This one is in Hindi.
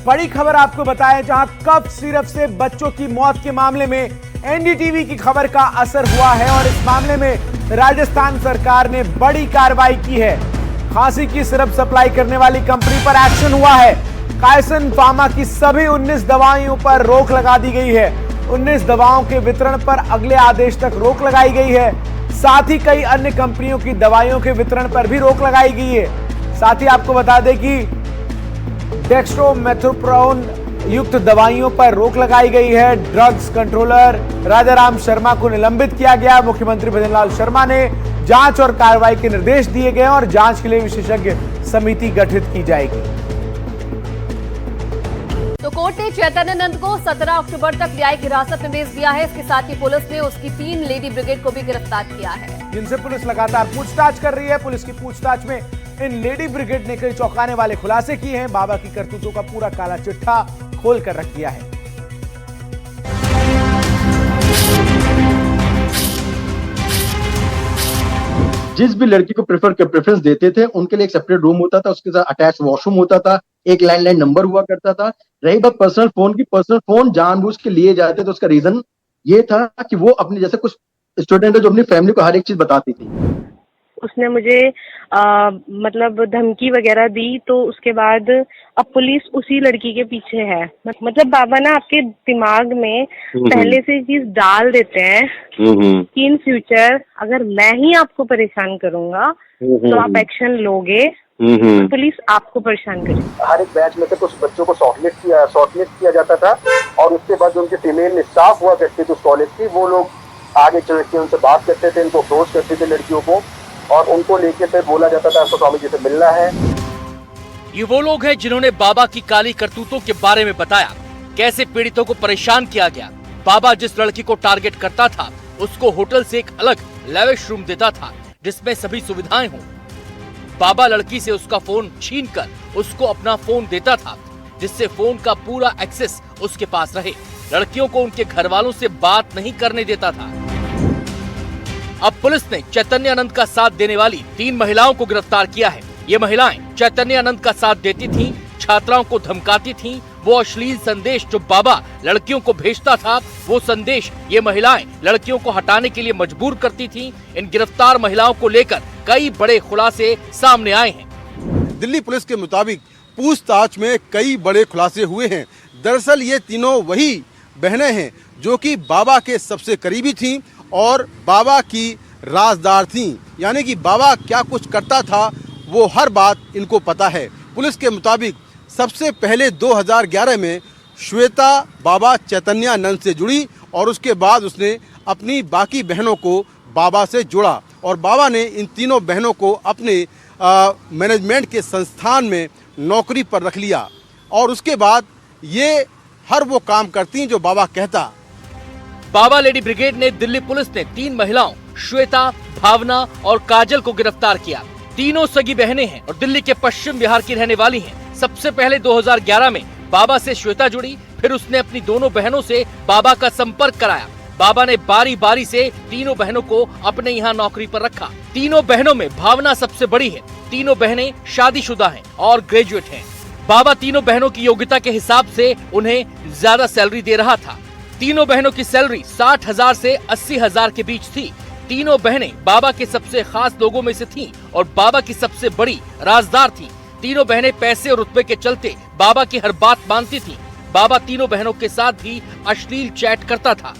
बड़ी खबर आपको बताएं, जहां कफ सिरप से बच्चों की मौत के मामले में एनडीटीवी की खबर का असर हुआ है और इस मामले में राजस्थान सरकार ने बड़ी कार्रवाई की है। खांसी की सिरप सप्लाई करने वाली कंपनी पर एक्शन हुआ है। कायसन फार्मा की सभी 19 दवाइयों पर रोक लगा दी गई है। 19 दवाओं के वितरण पर अगले आदेश तक रोक लगाई गई है। साथ ही कई अन्य कंपनियों की दवाइयों के वितरण पर भी रोक लगाई गई है। साथ ही आपको बता दें कि डेक्स्ट्रोमेथोप्रोन युक्त दवाइयों पर रोक लगाई गई है। ड्रग्स कंट्रोलर राजाराम शर्मा को निलंबित किया गया। मुख्यमंत्री भजनलाल शर्मा ने जांच और कार्रवाई के निर्देश दिए गए और जांच के लिए विशेषज्ञ समिति गठित की जाएगी। तो कोर्ट ने चैतन्य नंद को 17 अक्टूबर तक न्यायिक हिरासत में भेज दिया है। इसके साथ ही पुलिस ने उसकी 3 लेडी ब्रिगेड को भी गिरफ्तार किया है, जिनसे पुलिस लगातार पूछताछ कर रही है। पुलिस की पूछताछ में इन लेडी ब्रिगेड ने कई चौंकाने वाले खुलासे किए हैं। बाबा की करतूतों का पूरा काला चिट्ठा खोल कर रख दिया है। जिस भी लड़की को प्रेफरेंस देते थे उनके लिए एक सेपरेट रूम होता था, उसके साथ अटैच वॉशरूम होता था, एक लैंडलाइन नंबर हुआ करता था। रही बात पर्सनल फोन की, पर्सनल फोन जानबूझ के लिए जाते तो उसका रीजन ये था कि वो अपने जैसे कुछ स्टूडेंट है जो अपनी फैमिली को हर एक चीज बताती थी। उसने मुझे मतलब धमकी वगैरह दी, तो उसके बाद अब पुलिस उसी लड़की के पीछे है। मतलब बाबा ना आपके दिमाग में पहले से चीज डाल देते हैं कि इन फ्यूचर अगर मैं ही आपको परेशान करूंगा तो आप एक्शन लोगे, तो पुलिस आपको परेशान करेगी। हर एक बैच में से कुछ बच्चों को शॉर्टलिस्ट किया जाता था और उसके बाद जो उनके फीमेल स्टाफ हुआ करते थे उस कॉलेज की, वो लोग आगे चल के उनसे बात करते थे, इनको अप्रोच करते थे लड़कियों को, और उनको लेके फिर बोला जाता था आपको स्वामी जी से मिलना है। ये वो लोग हैं जिन्होंने बाबा की काली करतूतों के बारे में बताया, कैसे पीड़ितों को परेशान किया गया। बाबा जिस लड़की को टारगेट करता था उसको होटल से एक अलग लेविश रूम देता था जिसमें सभी सुविधाएं हों। बाबा लड़की से उसका फोन छीनकर उसको अपना फोन देता था जिससे फोन का पूरा एक्सेस उसके पास रहे। लड़कियों को उनके घर वालों से बात नहीं करने देता था। अब पुलिस ने चैतन्य आनंद का साथ देने वाली 3 महिलाओं को गिरफ्तार किया है। ये महिलाएं चैतन्य आनंद का साथ देती थीं, छात्राओं को धमकाती थीं। वो अश्लील संदेश जो बाबा लड़कियों को भेजता था, वो संदेश ये महिलाएं लड़कियों को हटाने के लिए मजबूर करती थीं। इन गिरफ्तार महिलाओं को लेकर कई बड़े खुलासे सामने आए हैं। दिल्ली पुलिस के मुताबिक पूछताछ में कई बड़े खुलासे हुए हैं। दरअसल ये तीनों वही बहनें हैं जो कि बाबा के सबसे करीबी थीं और बाबा की राजदार थीं, यानी कि बाबा क्या कुछ करता था वो हर बात इनको पता है। पुलिस के मुताबिक सबसे पहले 2011 में श्वेता बाबा चैतन्यानंद से जुड़ी और उसके बाद उसने अपनी बाकी बहनों को बाबा से जोड़ा और बाबा ने इन तीनों बहनों को अपने मैनेजमेंट के संस्थान में नौकरी पर रख लिया और उसके बाद ये हर वो काम करती जो बाबा कहता। बाबा लेडी ब्रिगेड ने दिल्ली पुलिस ने 3 महिलाओं श्वेता, भावना और काजल को गिरफ्तार किया। तीनों सगी बहनें हैं और दिल्ली के पश्चिम बिहार की रहने वाली हैं। सबसे पहले 2011 में बाबा से श्वेता जुड़ी, फिर उसने अपनी दोनों बहनों से बाबा का संपर्क कराया। बाबा ने बारी बारी से तीनों बहनों को अपने यहाँ नौकरी पर रखा। तीनों बहनों में भावना सबसे बड़ी है। तीनों बहनें शादीशुदा हैं और ग्रेजुएट हैं। बाबा तीनों बहनों की योग्यता के हिसाब से उन्हें ज्यादा सैलरी दे रहा था। तीनों बहनों की सैलरी 60,000 से 80,000 के बीच थी। तीनों बहनें बाबा के सबसे खास लोगों में से थीं और बाबा की सबसे बड़ी राजदार थीं। तीनों बहनें पैसे और रुतबे के चलते बाबा की हर बात मानती थीं। बाबा तीनों बहनों के साथ भी अश्लील चैट करता था।